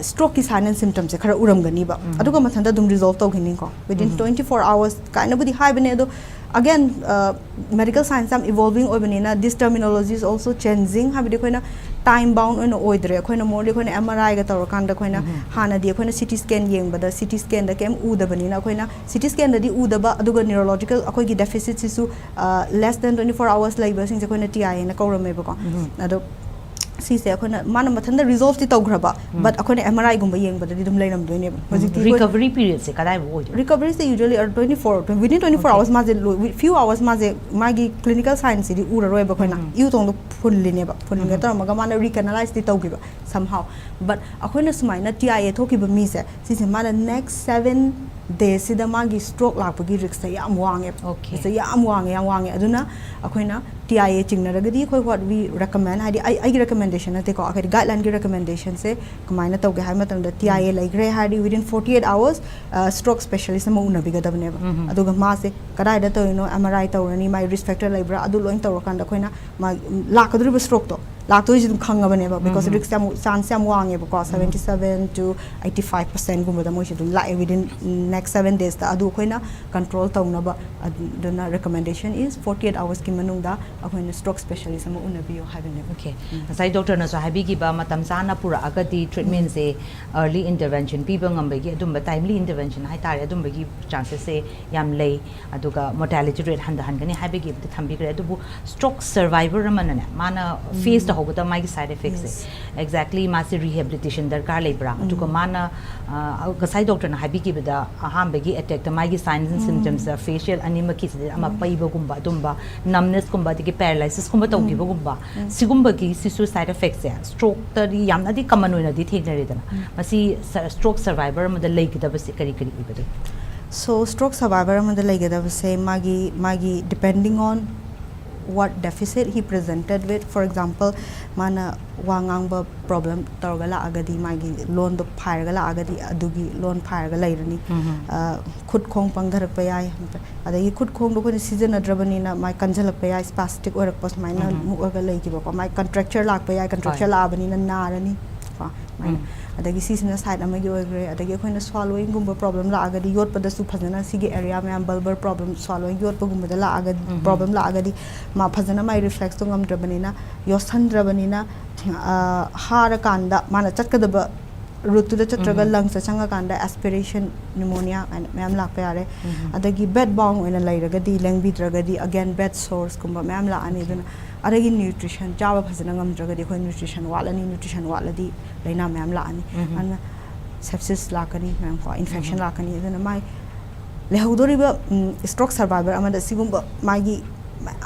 stroke ki sign and symptoms se khara uram gani ba aduga mathanda dum resolve taw gini ko within 24 hours kaina budi haibane do again medical science am evolving oibanina this terminology is also changing habidi koina time bound oina oidre koina more koina MRI ga tawra kanda koina hana di koina CT scan yengba da CT scan da kem udabanina koina CT scan da di udaba aduga neurological akoi gi deficit sisu less than 24 hours labor sing se koina TIA na kawrame ba ko ado si se akhona mana mathanda resolve ti tawgraba but akhona MRI gumba yengba da dum lairam doine recovery period se kadai bo recovery se usually are 24 within 24 hours ma je few hours ma je magi clinical science di ura roi ba khona yu tong do phulline ba phullinga tar maga mana recanalize ti tawgiba somehow but akhona sumaina TIA thokiba mi se si se mana next 7 days sida magi stroke lakpagi risk se yam wange se yam wange aduna akhona TIA chingnaragadi khoi what we recommend hadi I recommendation ate ko akhari guideline gi recommendation se kamaina tawge hai matam da TIA laigre hadi within 48 hours stroke specialist ma una bigadabne ba aduga ma se kadai da toino MRI tawrani my risk factor laibra adu loin tawrakanda khoina ma lakaduri stroke to lakto is khangabane ba because risk chance am wange ba ko 77 to 85% gumba da mo shi dum lai within next 7 days da adu khoina control tawna ba aduna recommendation is 48 hours ki manung da akoina stroke specialist ma una biyo habine okay sai doctor na so habi gi ba matam sana pura agati treatment se early intervention pi ba ngam gi adum ba timely intervention hai tare adum gi chances se yam lei aduga mortality rate handa hangani habi gi thambi gre adu stroke survivor manana mana face da hoga mai side effects exactly ma se rehabilitation darkar lebra aduga mana ga sai doctor na habi gi da aham gi attack da mai signs and symptoms facial anima ki ama paiba gumba dumba numbness gumba ki paralysis gumba tawgiba gumba sigumba gi sisu side effects ya stroke ta yamna di common oina di thegnare dana masi stroke survivor ma da leigidaba se kari kari ibade so stroke survivor ma da leigidaba se magi depending on what deficit he presented with. For example, mana wangangba problem targala agadi magi loan do phirgala agadi adugi loan phirgala irani khud khong pangdharak payai adagi khud khong do ko season adrabani na my kanjalak payai spastic or pas maina muga lai ki ba my contracture lak payai contracture la bani na narani adagi seasonal side amagi oigre adagi khoina swallowing gumba problem la agadi yot pada su phajana sigi area me bulbar problem swallowing yot pa gumba la agadi problem la agadi ma phajana mai reflex to ngam drabani na yosan drabani na hara kanda mana chatkadaba rutu da chatraga lungs changa kanda aspiration pneumonia and ma'am la pare adagi bed bound oina lairagadi lengbi dragadi again bed sores gumba ma'am la ani duna adagi nutrition java phajana ngam dragadi khoi nutrition waladi laina ma'am la ani and sepsis la kani ma'am ko infection la kani duna mai lehodoriba stroke survivor amada sigumba magi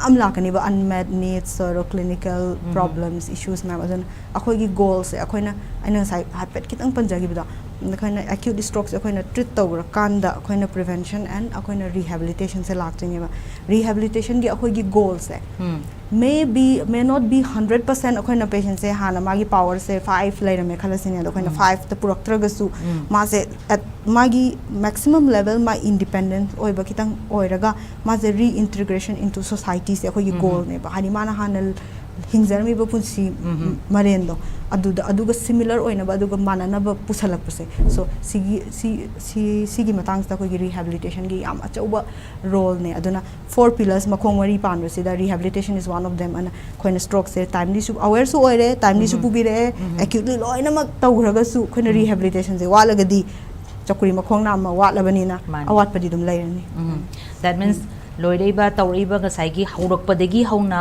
am lakani ba unmet needs or clinical problems issues ma'am adun akhoi gi goals akhoi na aina sai hypet kitang panjagi bida akhoi acute strokes akhoi treat tawra kanda akhoi prevention and akhoi rehabilitation se lakching ba rehabilitation gi akhoi gi goals may not be 100% akhoi patient se hana magi power se 5 later me khalasine akhoi 5 the puraktraga su ma se at magi maximum level my independent oiba kitang oiraga ma se reintegration into society se akhoi gi goal ne ba hani mana hanal hingjarmi ba punsi marendo aduga similar oina ba aduga manana ba pusalak pase so sigi matang sta ko gi rehabilitation gi am achauba role ne aduna 4 pillars makhong wari panro sida rehabilitation is one of them and khoina stroke se timely su aware su oire timely su pubire acutely loina mak tawraga su khoina rehabilitation se walagadi chakuri makhong na ma watlabani na awat padi dum lairani that means loireba tawriba ga sai gi haurakpadagi hauna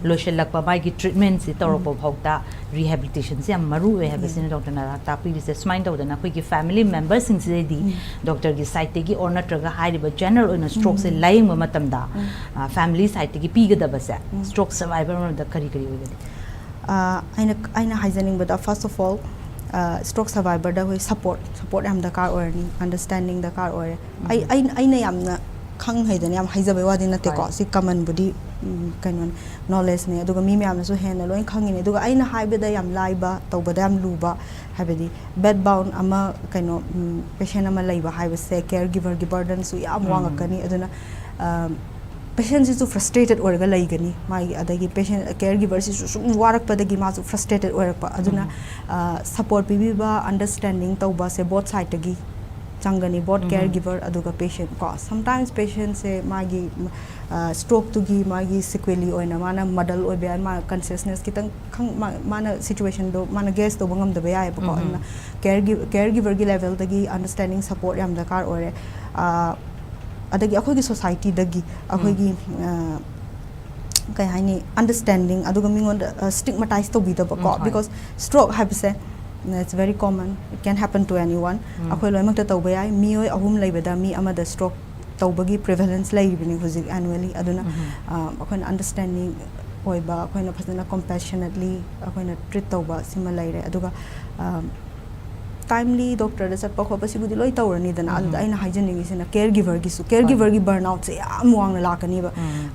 loishalakpa mai gi treatment si tawrokpa bhauta rehabilitation se maru we have seen doctor na tapi is smine doctor na koi family members sing se di doctor gi side gi or natraga haiba general on stroke se lying ma matamda family side gi pi ga da basa stroke survivor da kari we aina hygienic but first of all stroke survivor da support am da car or understanding the car or aina yamna khang haidani am haijabe wadi na te ko si common body kanon knowledge ne aduga mi myam na so hen loin khangine aduga aina haibe da yam laiba tawbada yam luba habedi bed bound ama kaino patient ama laiba haibe se caregiver gi burden su yam wanga kani aduna patient is frustrated orga laigani mai adagi patient caregiver is sum warak padagi ma frustrated orpa aduna support bibiba understanding tawba se both side tagi changani both caregiver aduga patient ko sometimes patient se magi stroke to gi magi sequelae oina mana model oibe ma consciousness kitang mana situation do mana guess to bangam da baya ko caregiver gi level dagi understanding support yam dakar ore adagi akhoi gi society dagi akhoi gi kai haini understanding aduga mingon stigmatize to bi da ko because stroke have say it's very common it can happen to anyone akhoi loimak ta tawba yai mioi ahum leibada mi amada stroke tawbagi prevalence laibini huzik annually aduna akhoi understanding oiba akhoi na phasana compassionately akhoi na treat tawba sima laire aduga timely doctor da satpa khopa sibudi loi tawrani dana adu aina hygienic isina caregiver gi burnout se am wang la kani ba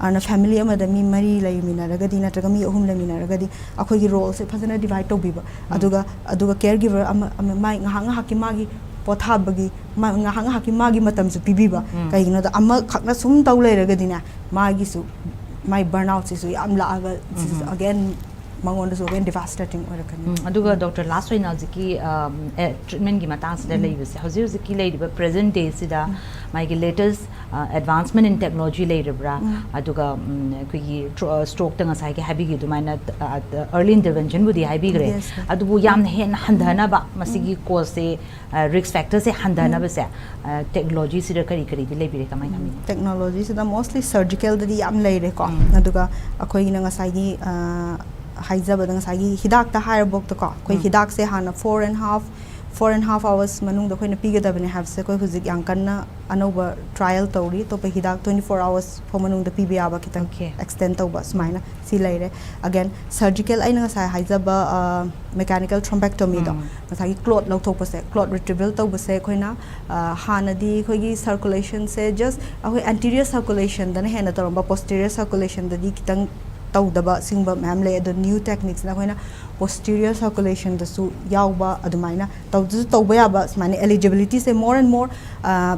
ana family amada mi mari lai mina ragadi na traga mi ahum lai mina ragadi akhoi gi role se phasana divide to biba aduga caregiver am mai ngahang hakki magi pothabagi ngahang hakki magi matam su pibiba kaigino da amma khakna sum taw lai ragadi na magi su my burnout se su am la aga again mangon so again devastating or kan aduga doctor last one alziki treatment gi matang sida leibse hoziki leiba present day sida my latest advancement in technology leibra aduga koi stroke tanga sai ge habi gi dumaina early intervention budi habi gre adubu yam hen handana ba masigi cause se risk factor se handana ba se technology sida kari di leibire kamai kami technology sida mostly surgical di yam leire ko aduga akoi gi nga sai gi haijabada ngasagi hidak ta hire book to ko koi hidak se hana 4.5 hours manung da koi na pigada bane have se koi huzik yang kan na anoba trial tawri to pe hidak 24 hours for manung da pba ba kitang extend to ba smaina si laire again surgical aina ngasai haijaba mechanical thrombectomy do ngasagi clot lok thok pa se clot retrieval to ba se koi na hana di koi gi circulation se just ahoi anterior circulation da na hena to ba posterior circulation da di kitang tawdaba singba ma'am le ado new techniques na koina posterior circulation da su yawba adumaina tawba yaba smani eligibility se more and more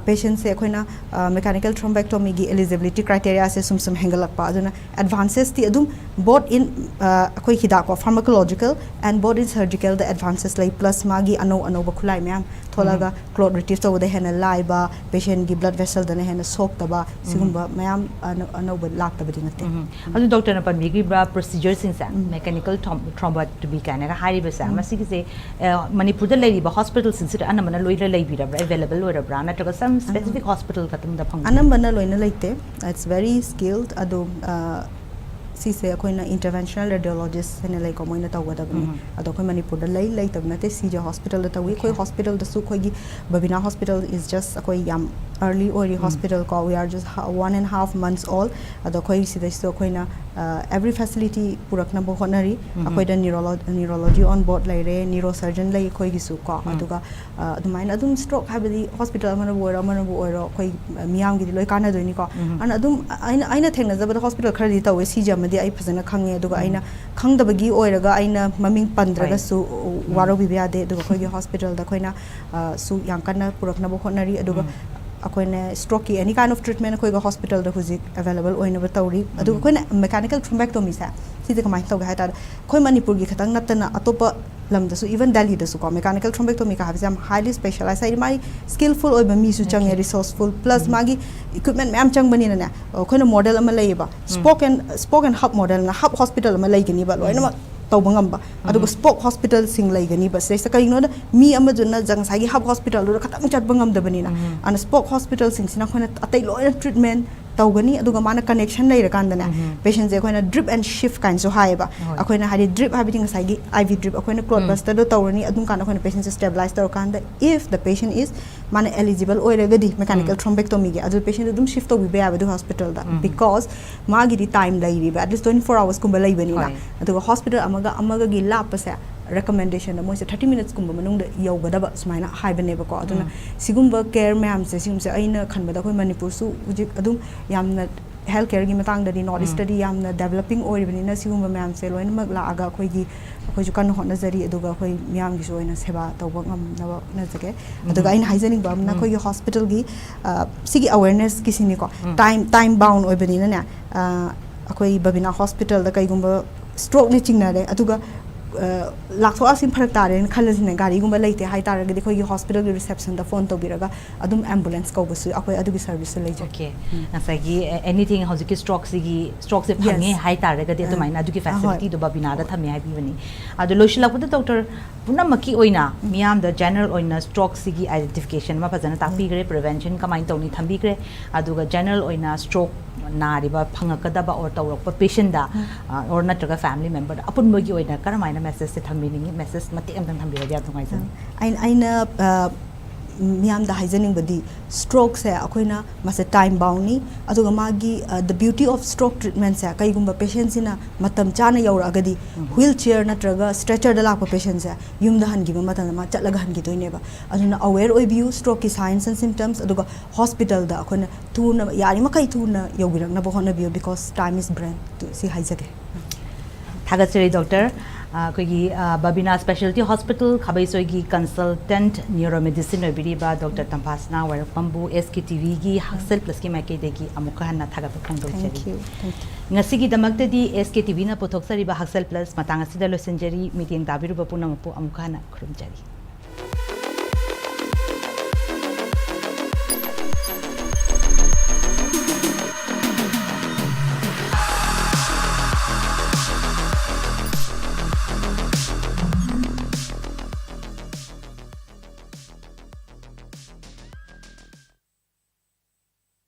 patients se koina mechanical thrombectomy gi eligibility criteria se sum hengalakpa aduna advances ti adum both in koi hida ko pharmacological and both in surgical the advances like plus magi ano ba khulai ma'am tholaga clot retrieve tawda hena laiba patient gi blood vessel da hena sok taba sigumba ma'am ano ba lakta ba dinate adu doctor na panmigi bra procedure sing sa mechanical thrombectomy kana ga hari ba sa masigi se Manipur da lei ba hospital sing sira anamana loira lei bi ra available ora bra na to some specific hospital katum da phang anamana loina leite it's very skilled adu si se akoina interventional radiologist hena lai ko moina tawada bani ado ko Manipur da lei tabna te CJ hospital da tawi koi hospital da su koi gi Babina hospital is just akoi yam early hospital ko we are just 1.5 months old ado koi si da so koina every facility purakna bo honari akoi da neurology on board lai re neurosurgeon lai koi gi su ko aduga adumaina adum stroke habidi hospital mana bo oro koi miyam gi loi kana doini ko an adum aina thengna jaba hospital khari tawi CJ ai phazana khange aduga aina khangdabagi oiraga aina maming pandraga su waro bibyade aduga khoi hospital da khoina su yankana purakna bo honari aduga akoina stroke any kind of treatment khoi hospital da huzik available oina ba tawri aduga khoina mechanical thrombectomy sa sidi kamai tawga hata khoi Manipur gi khatang natana atopa lamda su even Delhi da su ko mechanical thrombectomy ka habisam highly specialized ai mai skillful oi ba mi su chang resourceful plus magi equipment ma'am chang bani na khoina model ama leiba spoke and hub model na hub hospital ama leigani ba loina tawbangam ba aduga spoke hospital sing leigani ba se kai no mi ama junna jang sagi hub hospital ro khatang chat bangam da bani na an spoke hospital sing sina khoina atai loina treatment tawgani aduga mana connection leira kandana patient je khoina drip and shift kind so high ba akoina hari drip having sagi IV drip akoina clot buster do tawrani adum kana khoina patient stabilize tar kanda if the patient is mana eligible oiragadi mechanical thrombectomy ge adu patient adum shift to be able to hospital da because magi time lairi ba at least 24 hours kumba laibani na aduga hospital amaga gi lapasa recommendation da moise 30 minutes kumba manung da yogadaba smaina haibane ba ko aduna sigumba care ma'am se sigum se aina khanba da koi Manipur su ujik adum yamna healthcare gi matang da di not study yamna developing oiribani na sigumba ma'am se loin mag la aga khoi gi khoi ju kan hona zari aduga khoi miyam gi soina seba tawba ngam na jage aduga aina hygienic ba na khoi hospital gi sigi awareness kisini ko time bound oibani na akhoi Babina hospital da kai gumba stroke ni chingna re aduga lakso asim pharak tare khalajina gari gumba leite hai taragadi khoi hospital gi reception da phone tobiraga adum ambulance ko basu akoi adugi service leije okay nasagi anything hojiki stroke se phange hai taragadi adumaina adugi facility do Babina da thami hai bibani adu loishilakpuda doctor punamaki oina miyam da general oina stroke sigi identification ma phajana tapi gre prevention kamain tawni thambi gre aduga general oina stroke nariba phangakadaba or tawrakpa patient da or natraga family member da apunbagi oina karamaina message se thambiningi message mati amtang thambira ja thongai san aina miyam da hygienic body stroke se akoina mase time bound ni aduga magi the beauty of stroke treatment se kai gumba patient sina matam chana yaura agadi wheelchair natraga stretcher da lakpa patient se yum da hangi ba matam ma chatlaga hangi toine ba aduna aware oi view stroke ki signs and symptoms aduga hospital da akoina tuna yari makai tuna yogirak na ba hona view because time is brand to see hygienic thagasiri doctor kogi Babina specialty hospital Khabeisoi gi consultant neuromedicine obiriba Dr. Tamphasana Wairokpam SKTV gi HAKSHEL plus ki maike de gi amuka hanna thaga pa khong thank you ngasi gi damakte di SKTV na pothok sari ba HAKSHEL plus matang asida losenjari meeting dabiru ba punam pu amuka hanna khurumjari